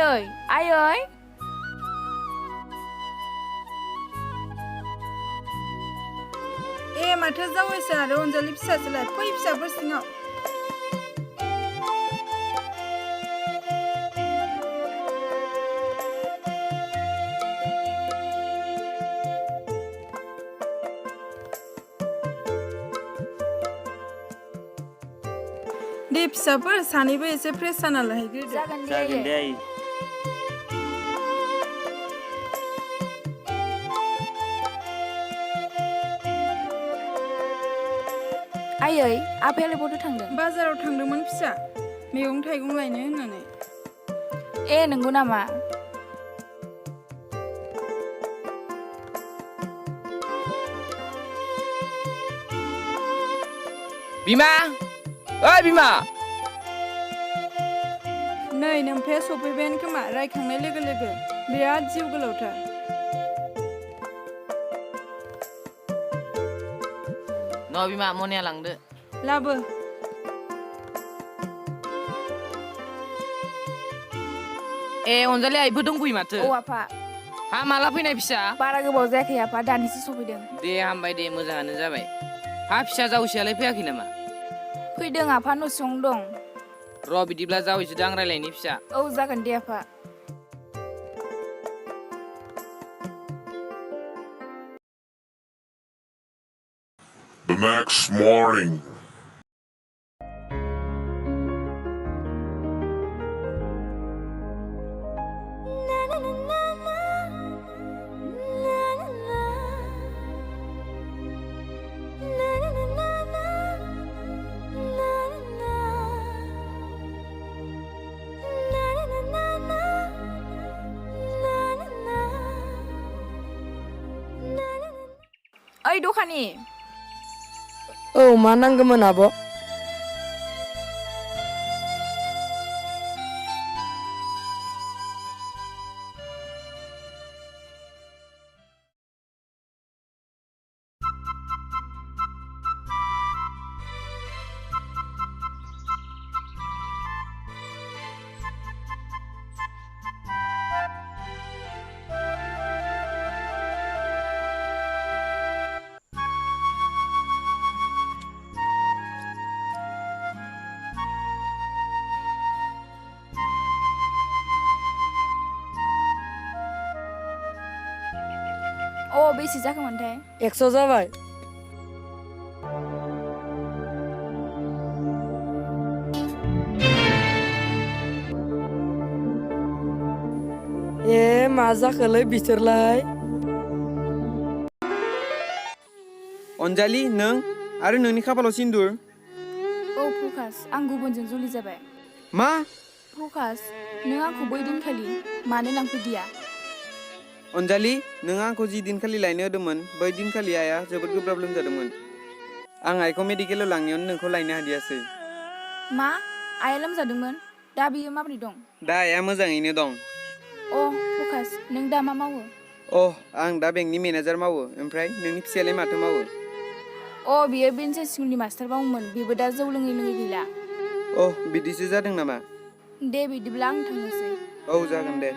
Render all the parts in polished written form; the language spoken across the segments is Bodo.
Ayoy, ayoy. माथो जावैसो आरो अनजालि फिसाजोलाय फै फिसाफोर सिङाव दे फिसाफोर सानैबो एसे फ्रेस जाना लाहैग्रोदो जागोन दे आयै आयै आफायालाय बहा थांदों बाजाराव थांदोंमोन फिसा मैगं थाइगं लायनो होननानै नंगौ नामा बिमा ओइ बिमा नै नोमफाया सफैबायानो खोमा रायखांनाय लोगो लोगो बिराद जिउ गोलावथार न' बिमा मनिया लांदो लाबो अनजालि आइबो दंफैयो माथो आफा हा माला फैनाय फिसा बारा गोबाव जायाखै आफा दानिसो सफैदों दे हामबाय दे मोजाङानो जाबाय हा फिसा जावैसोआलाय फैयाखै नामा फैदों आफा न' सिङावनो दं र' बिदिब्ला जावैसोदो आं रायलायनि फिसा जागोन दे आफा The next morning. ओइ दखानि मा नांगौमोन आब' बेसे जाखोमोनथाय 100 जाबाय मा जाखोलै बिसोरलाय अनजालि नों आरो नोंनि खाफालाव सिन्दुर प्रकाश आं गुबुनजों जुलि जाबाय मा प्रकाश नों आंखौ बै दिनखालि मानो लांफैदिया अनजालि नों आंखौ जि दिनखालि लायनो होदोंमोन बै दिनखालि आइया जोबोद गोब्राब लोमजादोंमोन आं आइखौ मेडिकेलाव लांनायावनो नोंखौ लायनो हादियासै मा आइया लोमजादोंमोन दा बियो माबोरै दं दा आइया मोजाङैनो दं प्रकाश नों दा मा मावो आं दा बेंकनि मेनेजार मावो ओमफ्राय नोंनि फिसायालाय माथो मावो बियो बेनसे स्कुलनि मास्टार मावोमोन बेबो दा जौ लोङै लोङै गैला बिदिसो जादों नामा दे बिदिब्ला आं थांनोसै जागोन दे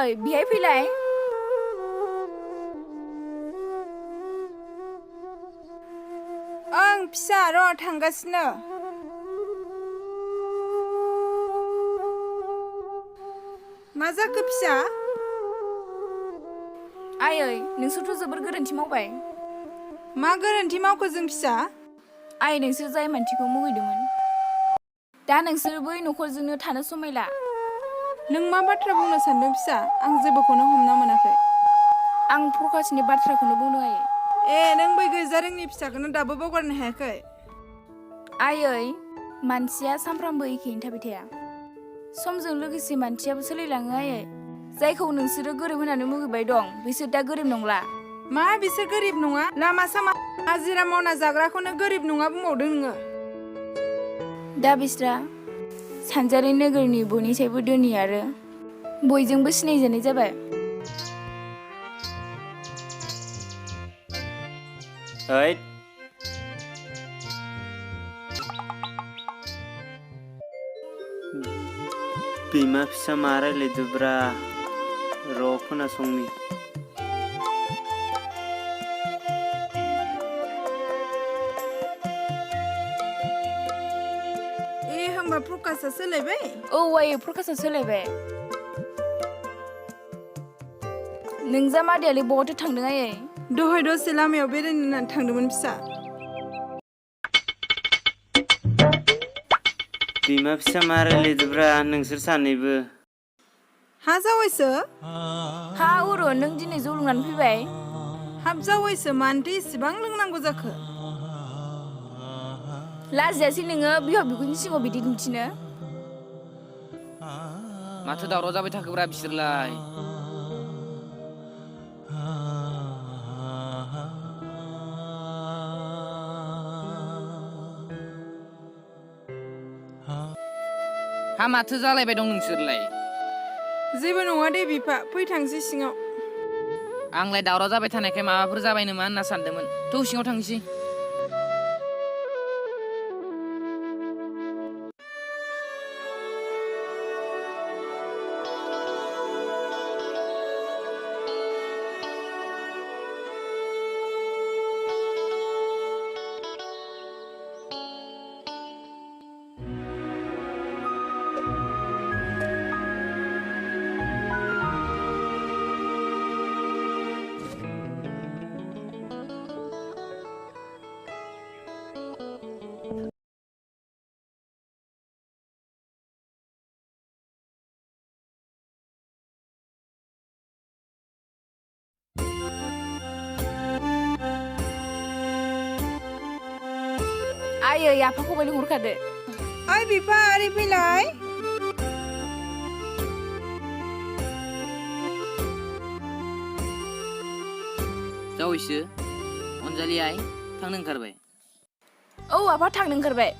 आयै बिहाय फैलाय ओं फिसा र' थांगासिनो मा जाखो फिसा आयै नोंसोरथ' जोबोर गोरोन्थि मावबाय मा गोरोन्थि मावखो जों फिसा आयै नोंसोर जाय मानसिखौ मुगैदोंमोन दा नोंसोर बै न'खरजोंनो थानो समायला नों मा बाथ्रा बुंनो सानदों फिसा आं जेबोखौनो हमना मोनाखै आं प्रकाशनि बाथ्राखौनो बुंदों आयै नों बै गैजारोंनि फिसाखौनो दाबो बावगारनो हायाखै आयै मानसिया सानफ्रामबो एखेयैनो थाबाय थाया समजों लोगोसे मानसियाबो सोलायलाङो आयै जायखौ नोंसोरो गोरिब होननानै मुगैबाय दं बिसोर दा गोरिब नंला मा बिसोर गोरिब नङा लामा सामा हाजिरा मावना जाग्राखौनो गोरिब नङा बुंबावदों नोङो दा बिस्रा सानजारि नोगोरनि बयनिसायबो धोनि आरो बयजोंबो सिनायजानाय जाबाय ओइ बिमा फिसा मा रायलायदोब्रा र' खोनासंनि होमबा प्रकाशआ सोलायबाय औ आयै प्रकाशआ सोलायबाय नोंजामादैयालाय बहाथो थांदों आयै दहाय दसे लामायाव बेरायनो होननानै थांदोंमोन फिसा बिमा फिसा मा रायलायदोब्रा नोंसोर सानैबो हा जावैसो हा उरु नों दिनै जौ लोंनानै फैबाय हाब जावैसो मानोथो इसेबां लोंनांगौ जाखो लाजियासै नोङो बिहाव बिखुनजोनि सिगाङाव बिदि दिन्थिनो माथो दावराव जाबाय थाखोब्रा बिसोरलाय हा माथो जालायबाय दं नोंसोरलाय जेबो नङा दे बिफा फै थांसै सिङाव आंलाय दावराव जाबाय थानायखाय माबाफोर जाबाय नामा होनना सानदोंमोन थौ सिङाव थांसै आयै आफाखौबो लिंहरखादो ओइ बिफा ओरै फैलाय जावैसो अनजालि आइ थांनो ओंखारबाय औ आफा थांनो ओंखारबाय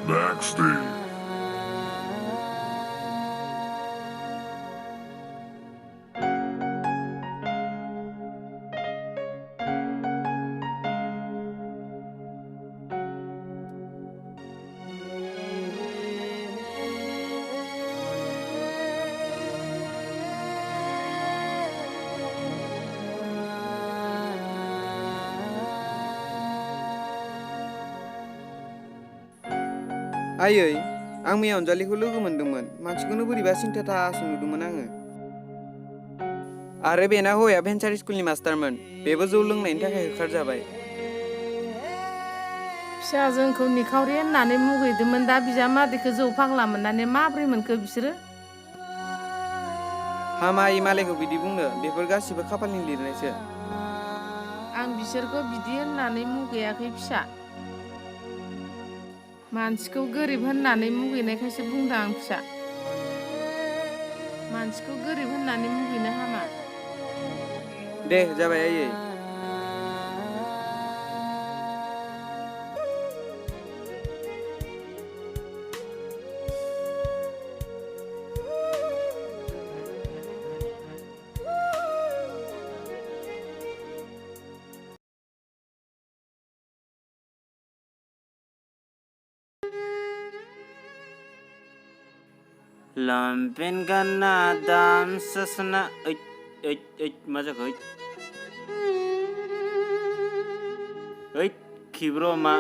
Next day. आयै आं मैया अनजालिखौ लोगो मोनदोंमोन मानसिखौनो बोरैबा सिन्थाथासो नुदोंमोन आङो आरो बेना हौवाया भेन्सार स्कुलनि मास्टारमोन बेबो जौ लोंनायनि थाखाय होखारजाबाय फिसा जोंखौ निखावरि होननानै मुगैदोंमोन दा बिजामादैखौ जौ फाग्ला मोननानै माब्रै मोनखो बिसोरो हामायै मालायखौ बिदि बुंनो बेफोर गासिबो खाफालनि लिरनायसो आं बिसोरखौ बिदि होननानै मुगैयाखै फिसा मानसिखौ गोरिब होननानै मुगैनायखायसो बुंदों आं फिसा मानसिखौ गोरिब होननानै मुगैनो हामा दे जाबाय आयै लंपेन्ट गानना दाम ससना मा जाखो खिब्र मा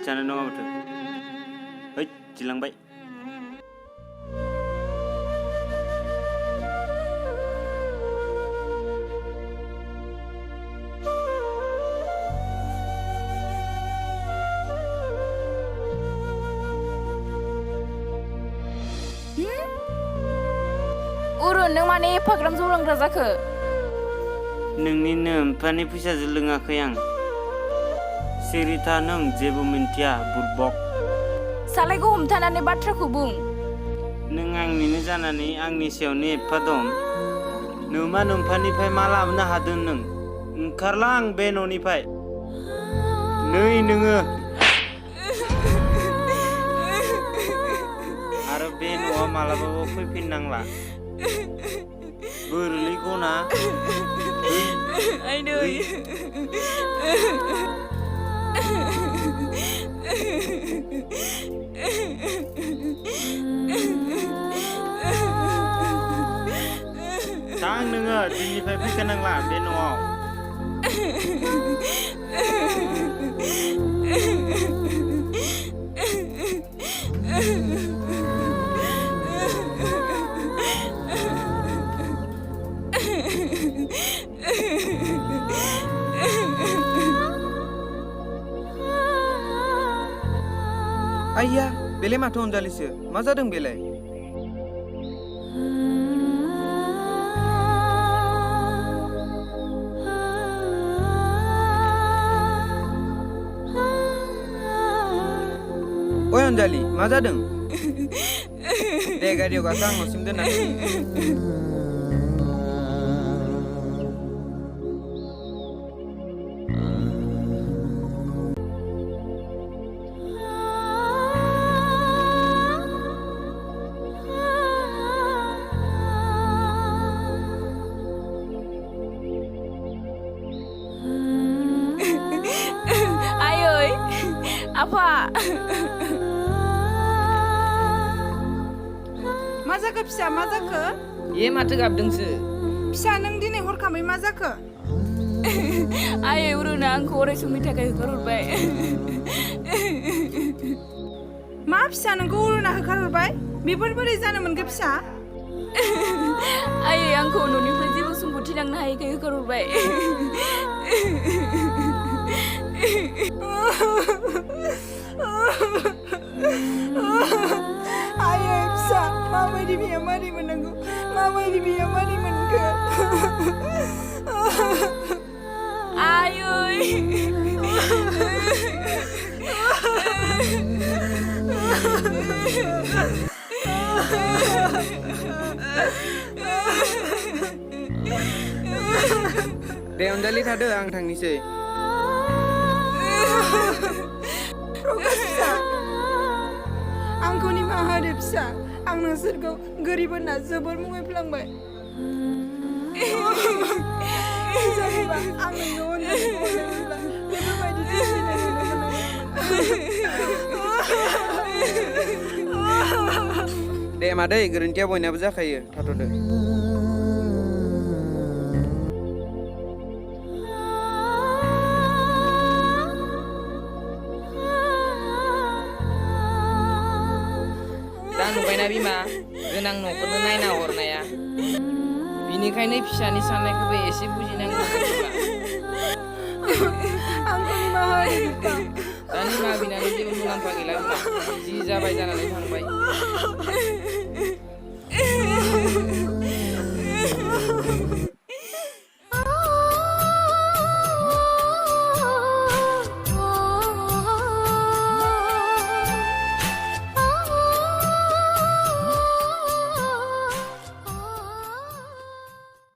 जानाय नङा माथो जिलांबाय उरुन नों माने एफाग्राम जौ लोंग्रा जाखो नोंनिनो एम्फानि फैसाजों लोङाखै आं सिरिथा नों जेबो मिन्थिया बुरबक सालायखौ हमथानानै बाथ्राखौ बुं नों आंनिनो जानानै आंनि सायावनो एफा दं नोमा नोम्फानिफ्राय मा लाबोनो हादों नों ओंखारला आं बे न'निफ्राय नै नोङो आरो बे न'आव मालाबाबो फैफिननांला गोरलै गना थां नोङो दिननिफ्राय फैखानांला बे न'आव आइया बेलाय माथो अनजालिसो मा जादों बेलाय ओइ अनजालि मा जादों दे गारियाव गाखो आं न'सिम दोननानै आफा मा जाखो फिसा मा जाखो ए माथो गाबदोंसो फिसा नों दिनै हरखाबै मा जाखो आयै उरुना आंखौ अराय समनि थाखाय होखारहरबाय मा फिसा नोंखौ उरुना होखारहरबाय बेफोर बोरै जानो मोनखो फिसा आयै आंखौ न'निफ्राय जेबो सम्पथि लांनो हायैखाय होखारहरबाय आयै फिसा माबायदि बियो मारै मोननांगौ माबायदि बियो मारै मोनखो आयै दे अनजालि थादो आं थांनिसै आंखौ निमाहा होदो फिसा आं नोंसोरखौ गोरिब होनना जोबोर मुगैफ्लांबाय जेनेबा आं नोंनो अनजालिखौ अननायमोनब्ला बेफोरबायदि दिन्थिनाय नुनो मोननाय दे मादै गोरोन्थिया बयनाबो जाखायो थाथ'दो नुबायना बिमा गोनां न'खौनो नायना हरनाया बिनिखायनो फिसानि साननायखौबो एसे बुजिनांगौ आंखौ निमाहा होदो दा निमाहा बिनानै जेबो मुलाम्फा गैला बिमा जि जाबाय जानानै थांबाय